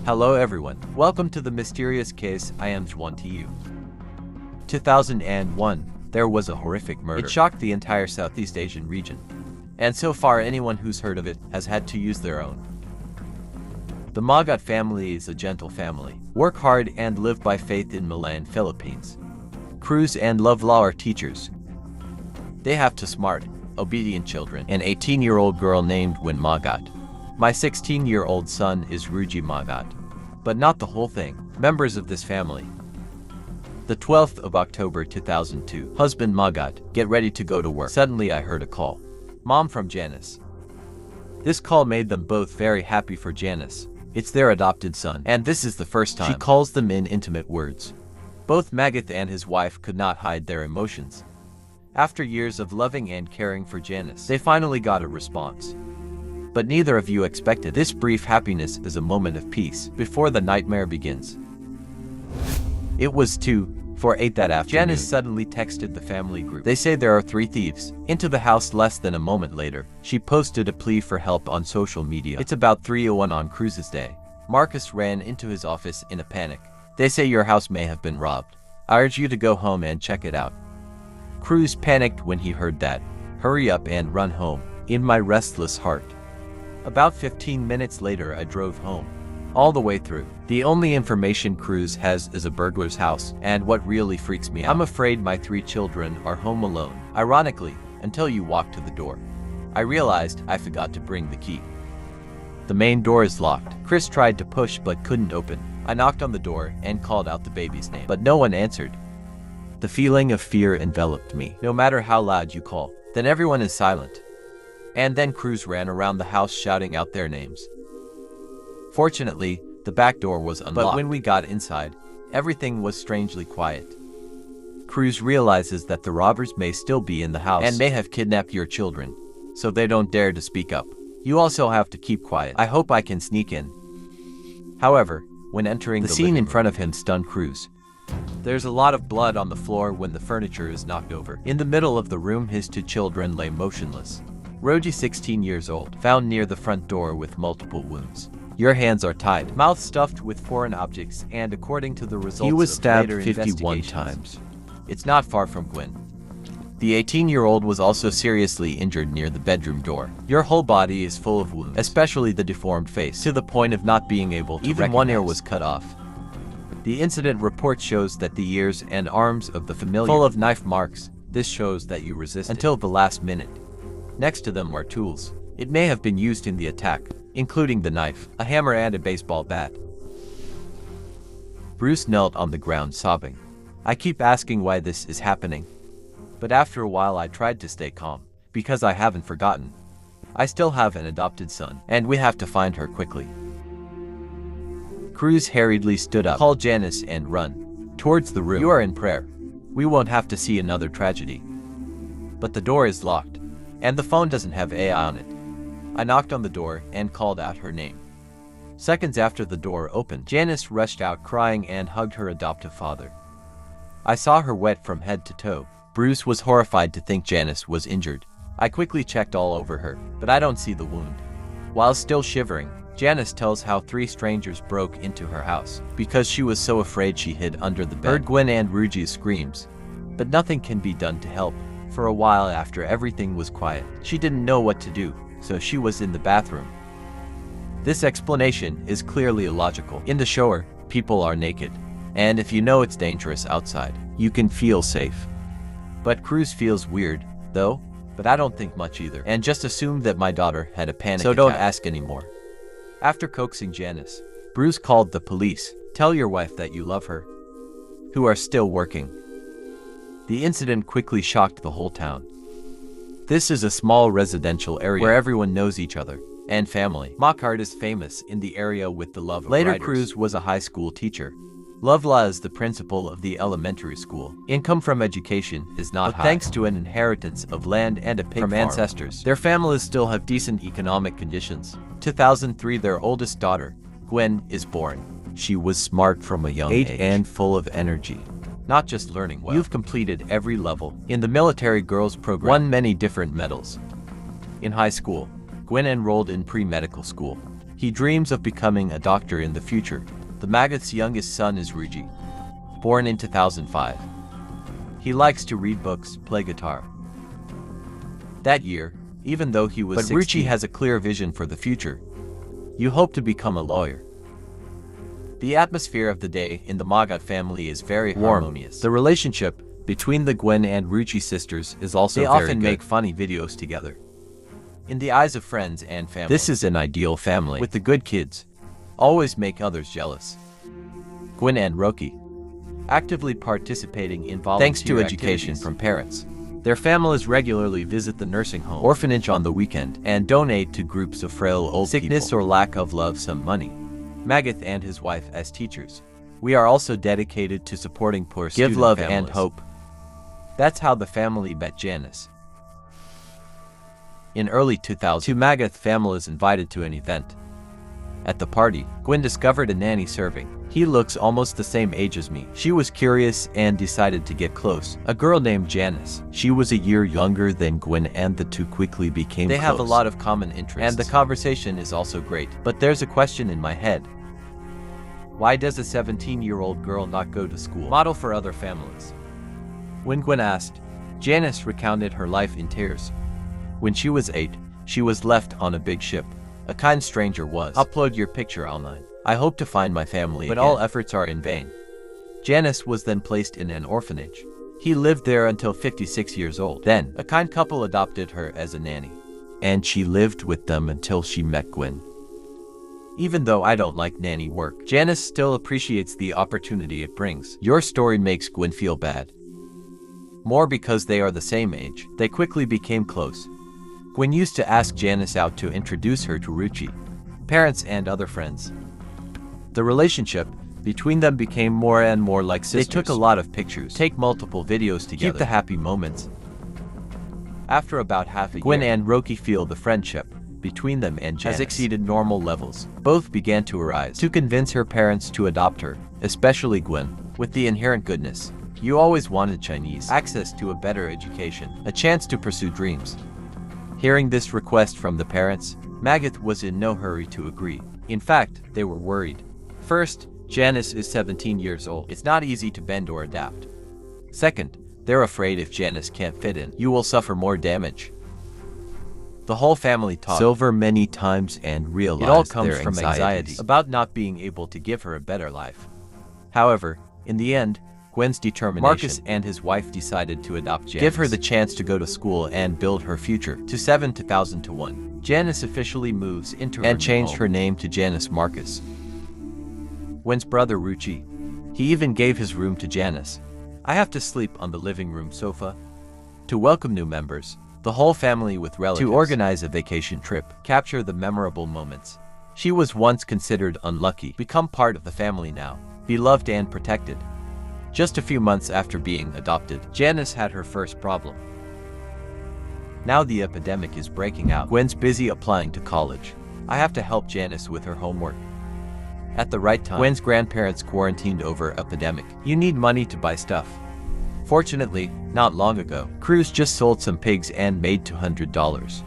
Hello everyone, welcome to the mysterious case I am Juan to you. 2001, there was a horrific murder. It shocked the entire Southeast Asian region. And so far anyone who's heard of it has had to use their own. The Maguad family is a gentle family, work hard and live by faith in Milan, Philippines. Cruz and Lovella are teachers. They have two smart, obedient children, an 18-year-old girl named Gwen Maguad. My 16-year-old son is Ruji Maguad. But not the whole thing. Members of this family. The 12th of October 2002. Husband Maguad, get ready to go to work. Suddenly I heard a call. Mom from Janice. This call made them both very happy for Janice. It's their adopted son, and this is the first time she calls them in intimate words. Both Maguad and his wife could not hide their emotions. After years of loving and caring for Janice, they finally got a response. But neither of you expected this brief happiness as a moment of peace before the nightmare begins. It was 2:48 that afternoon. Janice suddenly texted the family group. They say there are 3 thieves into the house. Less than a moment later, she posted a plea for help on social media. It's about 3:01 on Cruz's day. Marcus ran into his office in a panic. They say your house may have been robbed. I urge you to go home and check it out. Cruz panicked when he heard that. Hurry up and run home. In my restless heart. About 15 minutes later I drove home. All the way through. The only information Cruz has is a burglar's house, and what really freaks me out, I'm afraid my 3 children are home alone. Ironically, until you walk to the door. I realized I forgot to bring the key. The main door is locked. Chris tried to push but couldn't open. I knocked on the door and called out the baby's name, but no one answered. The feeling of fear enveloped me. No matter how loud you call, then everyone is silent. And then Cruz ran around the house shouting out their names. Fortunately, the back door was unlocked. But when we got inside, everything was strangely quiet. Cruz realizes that the robbers may still be in the house and may have kidnapped your children, so they don't dare to speak up. You also have to keep quiet. I hope I can sneak in. However, when entering the scene in front of him stunned Cruz. There's a lot of blood on the floor when the furniture is knocked over. In the middle of the room his 2 children lay motionless. Ruji, 16 years old, found near the front door with multiple wounds. Your hands are tied, mouth stuffed with foreign objects, and according to the results, he was stabbed 51 times. It's not far from Gwen. The 18-year-old was also seriously injured near the bedroom door. Your whole body is full of wounds, especially the deformed face, to the point of not being able to even one ear was cut off. The incident report shows that the ears and arms of the familiar full of knife marks. This shows that you resisted until the last minute. Next to them are tools. It may have been used in the attack, including the knife, a hammer and a baseball bat. Bruce knelt on the ground sobbing. I keep asking why this is happening. But after a while I tried to stay calm, because I haven't forgotten. I still have an adopted son, and we have to find her quickly. Cruz hurriedly stood up, called Janice and run towards the room. You are in prayer. We won't have to see another tragedy. But the door is locked, and the phone doesn't have AI on it. I knocked on the door and called out her name. Seconds after the door opened, Janice rushed out crying and hugged her adoptive father. I saw her wet from head to toe. Bruce was horrified to think Janice was injured. I quickly checked all over her, but I don't see the wound. While still shivering, Janice tells how 3 strangers broke into her house. Because she was so afraid she hid under the bed. Heard Gwen and Ruji's screams. But nothing can be done to help. For a while after everything was quiet, she didn't know what to do, so she was in the bathroom. This explanation is clearly illogical. In the shower, people are naked. And if you know it's dangerous outside, you can feel safe. But Cruz feels weird, though, but I don't think much either. And just assumed that my daughter had a panic attack. So don't ask anymore. After coaxing Janice, Bruce called the police. Tell your wife that you love her. Who are still working. The incident quickly shocked the whole town. This is a small residential area where everyone knows each other and family. Maguad is famous in the area with the love of Later writers. Cruz was a high school teacher. Lovella is the principal of the elementary school. Income from education is not high, thanks to an inheritance of land and a pig from ancestors. Their families still have decent economic conditions. 2003, their oldest daughter, Gwen, is born. She was smart from a young age and full of energy. Not just learning well. You've completed every level. In the military girls program, won many different medals. In high school, Gwen enrolled in pre-medical school. He dreams of becoming a doctor in the future. The Maguad's youngest son is Ruji, born in 2005. He likes to read books, play guitar. That year, even though he was 16, Ruji has a clear vision for the future. You hope to become a lawyer. The atmosphere of the day in the Maguad family is very harmonious. The relationship between the Gwen and Ruji sisters is also very good. They often make funny videos together. In the eyes of friends and family, this is an ideal family with the good kids. Always make others jealous. Gwen and Roki, actively participating in volunteer thanks to education from parents. Their families regularly visit the nursing home, orphanage on the weekend, and donate to groups of frail old sickness people or lack of love some money. Maguad and his wife as teachers. We are also dedicated to supporting poor student families. Give love and hope. That's how the family met Janice. In early 2000, two Maguad families invited to an event. At the party, Gwen discovered a nanny serving. He looks almost the same age as me. She was curious and decided to get close. A girl named Janice. She was a year younger than Gwen and the two quickly became close. They have a lot of common interests. And the conversation is also great. But there's a question in my head. Why does a 17-year-old girl not go to school? Model for other families. When Gwen asked, Janice recounted her life in tears. When she was 8, she was left on a big ship. A kind stranger was. Upload your picture online. I hope to find my family but again. All efforts are in vain. Janice was then placed in an orphanage. He lived there until 56 years old. Then, a kind couple adopted her as a nanny. And she lived with them until she met Gwen. Even though I don't like nanny work, Janice still appreciates the opportunity it brings. Your story makes Gwen feel bad. More because they are the same age. They quickly became close. Gwen used to ask Janice out to introduce her to Ruji, parents and other friends. The relationship between them became more and more like sisters. They took a lot of pictures, take multiple videos together, keep the happy moments. After about half a year, Gwen and Roki feel the friendship between them and Janice has exceeded normal levels. Both began to arise to convince her parents to adopt her, especially Gwen, with the inherent goodness. You always wanted Chinese, access to a better education, a chance to pursue dreams. Hearing this request from the parents, Maguad was in no hurry to agree. In fact, they were worried. First, Janice is 17 years old. It's not easy to bend or adapt. Second, they're afraid if Janice can't fit in, you will suffer more damage. The whole family talked over many times and realized it all comes from anxiety about not being able to give her a better life. However, in the end, Gwen's determination, Marcus and his wife decided to adopt Janice. Give her the chance to go to school and build her future. To 2001, Janice officially moves into her and changed her name to Janice Marcus. Gwen's brother Ruji, he even gave his room to Janice. I have to sleep on the living room sofa. To welcome new members, the whole family with relatives. To organize a vacation trip, capture the memorable moments. She was once considered unlucky, become part of the family now, beloved and protected. Just a few months after being adopted, Janice had her first problem. Now the epidemic is breaking out. Gwen's busy applying to college. I have to help Janice with her homework. At the right time, Gwen's grandparents quarantined over epidemic. You need money to buy stuff. Fortunately, not long ago, Cruz just sold some pigs and made $200.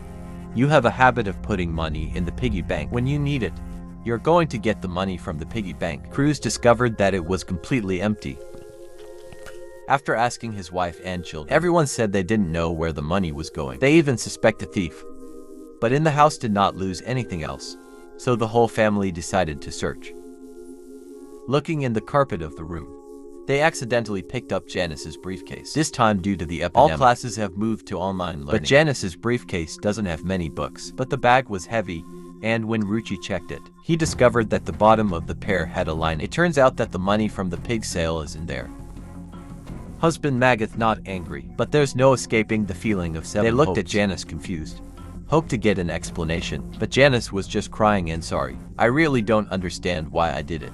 You have a habit of putting money in the piggy bank when you need it. You're going to get the money from the piggy bank. Cruz discovered that it was completely empty. After asking his wife and children, everyone said they didn't know where the money was going. They even suspect a thief. But in the house did not lose anything else, so the whole family decided to search. Looking in the carpet of the room, they accidentally picked up Janice's briefcase. This time due to the epidemic, all classes have moved to online learning. But Janice's briefcase doesn't have many books. But the bag was heavy, and when Ruji checked it, he discovered that the bottom of the pair had a line. It turns out that the money from the pig sale is in there. Husband Maguad not angry, but there's no escaping the feeling of seven. They looked at Janice confused, hoped to get an explanation, but Janice was just crying and sorry. I really don't understand why I did it.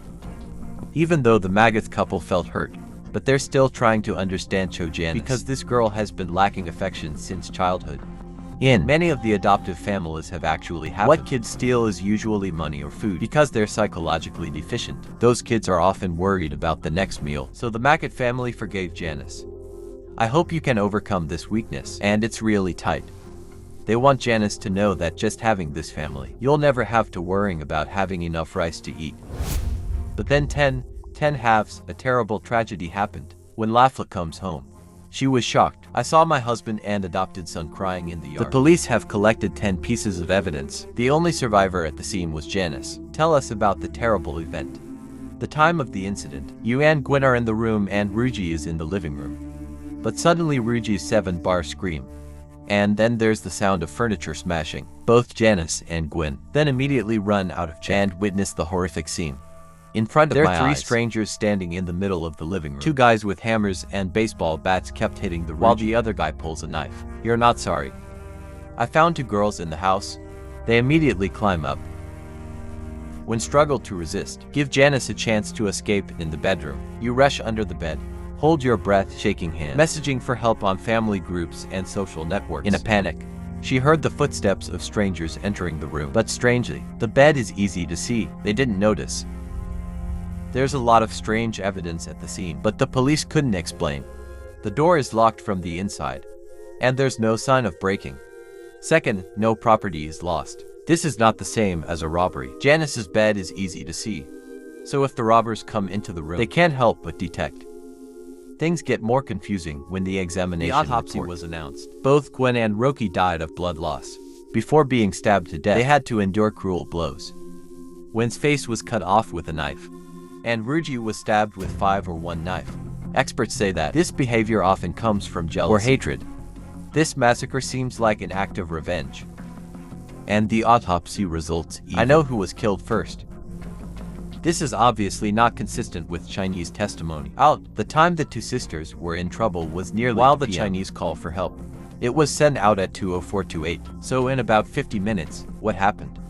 Even though the Maguad couple felt hurt, but they're still trying to understand Janice because this girl has been lacking affection since childhood. In many of the adoptive families have actually happened. What kids steal is usually money or food because they're psychologically deficient. Those kids are often worried about the next meal, so the Maguad family forgave Janice. I hope you can overcome this weakness, and it's really tight. They want Janice to know that just having this family, you'll never have to worrying about having enough rice to eat. But then 10 halves, a terrible tragedy happened. When Lafla comes home, she was shocked. I saw my husband and adopted son crying in the yard. The police have collected 10 pieces of evidence. The only survivor at the scene was Janice. Tell us about the terrible event. The time of the incident. You and Gwen are in the room and Ruji is in the living room. But suddenly Ruji's 7-bar scream. And then there's the sound of furniture smashing. Both Janice and Gwen then immediately run out of chair and witness the horrific scene. In front of my eyes, there are 3 strangers standing in the middle of the living room. 2 guys with hammers and baseball bats kept hitting the room, while the other guy pulls a knife. You're not sorry. I found 2 girls in the house. They immediately climb up. When struggled to resist, give Janice a chance to escape in the bedroom. You rush under the bed. Hold your breath, shaking hands, messaging for help on family groups and social networks. In a panic, she heard the footsteps of strangers entering the room. But strangely, the bed is easy to see. They didn't notice. There's a lot of strange evidence at the scene, but the police couldn't explain. The door is locked from the inside, and there's no sign of breaking. Second, no property is lost. This is not the same as a robbery. Janice's bed is easy to see, so if the robbers come into the room, they can't help but detect. Things get more confusing when the examination autopsy was announced. Both Gwen and Roki died of blood loss. Before being stabbed to death, they had to endure cruel blows. Gwen's face was cut off with a knife, and Ruji was stabbed with 5 or 1 knife. Experts say that this behavior often comes from jealousy or hatred. This massacre seems like an act of revenge. And the autopsy results evil. I know who was killed first. This is obviously not consistent with Chinese testimony. The time the 2 sisters were in trouble was nearly while the Chinese call for help. It was sent out at 2:0428. So in about 50 minutes, what happened?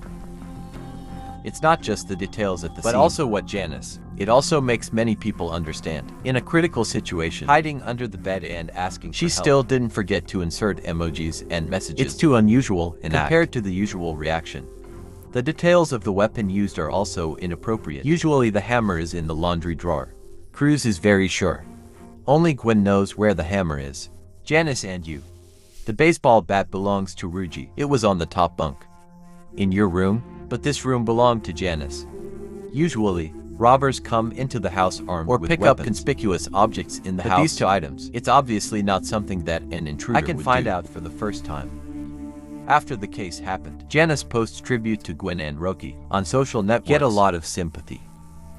It's not just the details at the scene, but also what Janice. It also makes many people understand. In a critical situation, hiding under the bed and asking for help, she still didn't forget to insert emojis and messages. It's too unusual compared to the usual reaction. The details of the weapon used are also inappropriate. Usually the hammer is in the laundry drawer. Cruz is very sure. Only Gwen knows where the hammer is. Janice and you. The baseball bat belongs to Ruji. It was on the top bunk. In your room? But this room belonged to Janice. Usually, robbers come into the house armed or pick up conspicuous objects in the house. These 2 items, it's obviously not something that an intruder would find out for the first time. After the case happened, Janice posts tribute to Gwen and Roki on social networks. Get a lot of sympathy.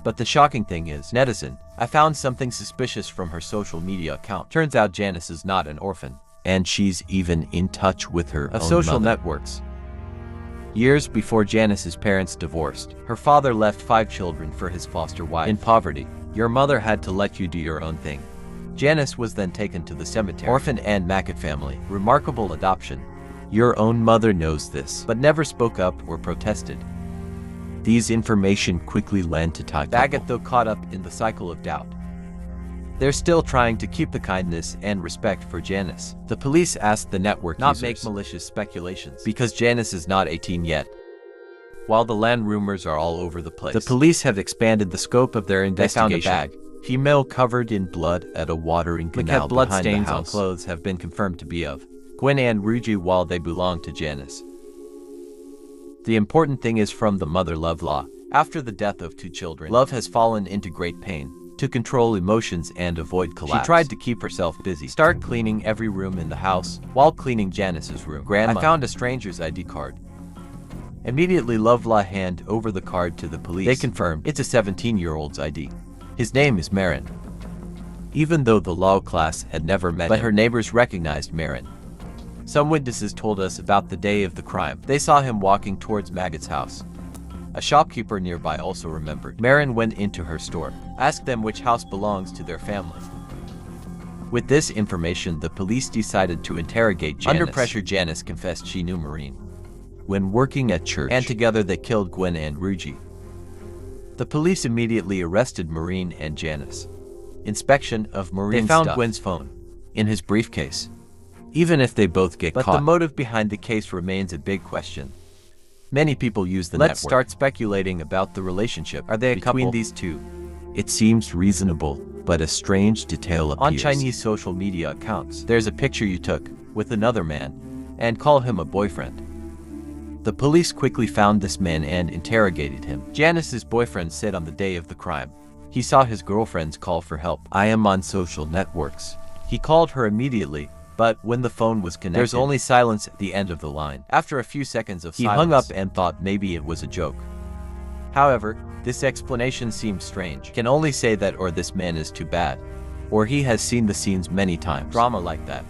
But the shocking thing is, netizen, I found something suspicious from her social media account. Turns out Janice is not an orphan, and she's even in touch with her own social networks. Years before Janice's parents divorced, her father left 5 children for his foster wife. In poverty, your mother had to let you do your own thing. Janice was then taken to the cemetery. Orphan and Maguad family. Remarkable adoption. Your own mother knows this, but never spoke up or protested. These information quickly led to Maguad, though caught up in the cycle of doubt. They're still trying to keep the kindness and respect for Janice. The police asked the network not make malicious speculations, because Janice is not 18 yet. While the land rumors are all over the place, the police have expanded the scope of their investigation. They found a bag, female covered in blood at a watering canal blood behind stains the house. On clothes have been confirmed to be of Gwen and Ruji while they belong to Janice. The important thing is from the mother love law. After the death of 2 children, Love has fallen into great pain. To control emotions and avoid collapse, she tried to keep herself busy. Start cleaning every room in the house while cleaning Janice's room. Grandma, I found a stranger's ID card. Immediately Lovelaw hand over the card to the police. They confirmed it's a 17-year-old's ID. His name is Marin. Even though the law class had never met him, her neighbors recognized Marin. Some witnesses told us about the day of the crime. They saw him walking towards Maguad's house. A shopkeeper nearby also remembered. Marin went into her store, asked them which house belongs to their family. With this information, the police decided to interrogate Janice. Under pressure, Janice confessed she knew Marin when working at church, and together they killed Gwen and Ruji. The police immediately arrested Marin and Janice. Inspection of Marin's They found stuff. Gwen's phone in his briefcase. Even if they both get caught. But the motive behind the case remains a big question. Many people use the network. Let's start speculating about the relationship. Are they a couple? Between these 2? It seems reasonable, but a strange detail appears. On Chinese social media accounts, there's a picture you took with another man. and call him a boyfriend. The police quickly found this man and interrogated him. Janice's boyfriend said on the day of the crime, he saw his girlfriend's call for help. I am on social networks. He called her immediately, but when the phone was connected, there's only silence at the end of the line. After a few seconds of silence, he hung up and thought maybe it was a joke. However, this explanation seems strange. Can only say that or this man is too bad, or he has seen the scenes many times. Drama like that.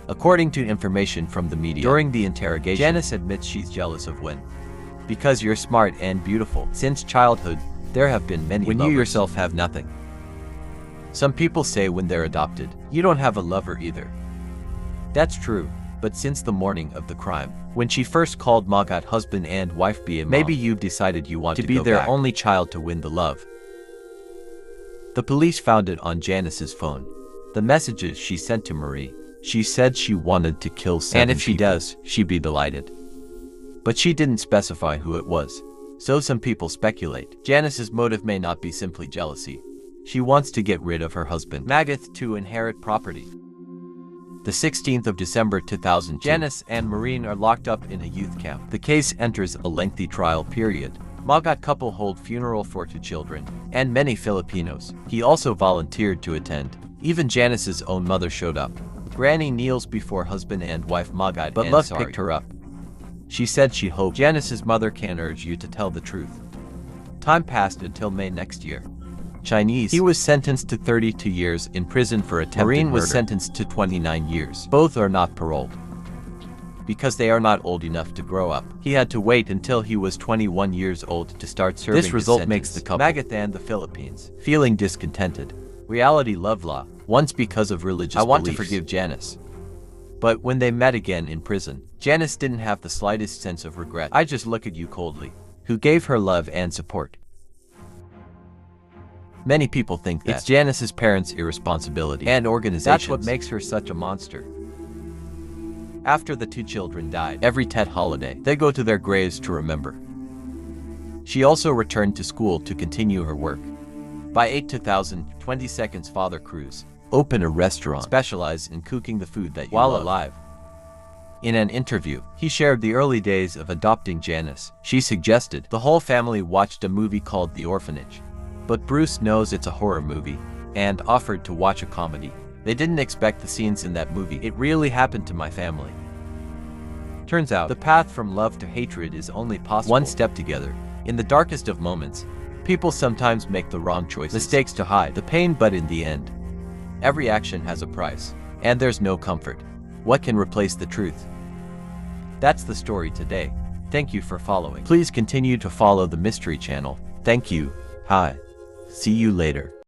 According to information from the media, during the interrogation, Janice admits she's jealous of Gwen. Because you're smart and beautiful. Since childhood, there have been many when lovers. You yourself have nothing. Some people say when they're adopted, you don't have a lover either. That's true, but since the morning of the crime, when she first called Maguad husband and wife be a mom, maybe you've decided you want to be their only child to win the love. The police found it on Janice's phone. The messages she sent to Marie. She said she wanted to kill 7 and if she does, she'd be delighted. But she didn't specify who it was. So some people speculate. Janice's motive may not be simply jealousy. She wants to get rid of her husband, Maguad, to inherit property. The 16th of December 2002, Janice and Marine are locked up in a youth camp. The case enters a lengthy trial period. Maguad couple hold funeral for 2 children, and many Filipinos. He also volunteered to attend. Even Janice's own mother showed up. Granny kneels before husband and wife Maguad, but love picked her up. She said she hoped Janice's mother can urge you to tell the truth. Time passed until May next year. Chinese. He was sentenced to 32 years in prison for attempted murder. Marine was sentenced to 29 years. Both are not paroled. Because they are not old enough to grow up. He had to wait until he was 21 years old to start serving his sentence. This result makes the couple, Maguad and the Philippines, feeling discontented. Reality love law. Once because of religious beliefs. I want to forgive Janice. But when they met again in prison, Janice didn't have the slightest sense of regret. I just look at you coldly. Who gave her love and support. Many people think that it's Janice's parents' irresponsibility and organization. That's what makes her such a monster. After the 2 children died, every Tet holiday, they go to their graves to remember. She also returned to school to continue her work. By 2020, father Cruz opened a restaurant specialized in cooking the food that you love. While alive. In an interview, he shared the early days of adopting Janice. She suggested the whole family watched a movie called The Orphanage. But Bruce knows it's a horror movie, and offered to watch a comedy. They didn't expect the scenes in that movie. It really happened to my family. Turns out, the path from love to hatred is only possible one step together. In the darkest of moments, people sometimes make the wrong choices. Mistakes to hide the pain, but in the end, every action has a price, and there's no comfort. What can replace the truth? That's the story today. Thank you for following. Please continue to follow the Mystery Channel. Thank you. Hi. See you later.